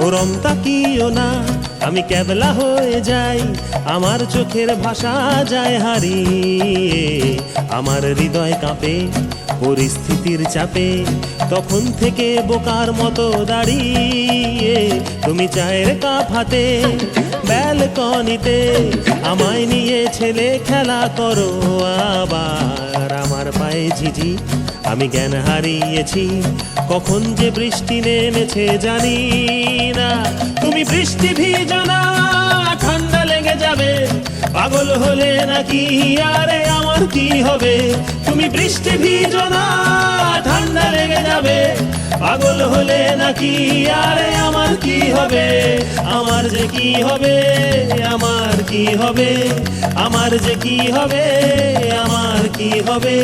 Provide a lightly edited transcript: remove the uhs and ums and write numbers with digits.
ওরম তাকিও না, আমি ক্যাবলা হয়ে যাই, আমার চোখের ভাষা যায় হারিয়ে, আমার হৃদয় কাঁপে পরিস্থিতির চাপে, তখন থেকে বোকার মতো দাঁড়িয়ে তুমি চায়ের কাপ হাতে ব্যালকনিতে আমায় নিয়ে ছেলে খেলা করো আবার। আমার পায়ে ঝিঝি, আমি জ্ঞান হারিয়েছি, কখন যে বৃষ্টি নেমেছে জানি না। তুমি বৃষ্টি ভিজো না, ঠান্ডা লেগে যাবে, পাগল হলে নাকি আরে আমার কি হবে? তুমি বৃষ্টি ভিজো না, ঠান্ডা লেগে যাবে, পাগল হলে নাকি আরে আমার কি হবে? আমার যে কি হবে, আমার কি হবে, আমার যে কি হবে, আমার কি হবে?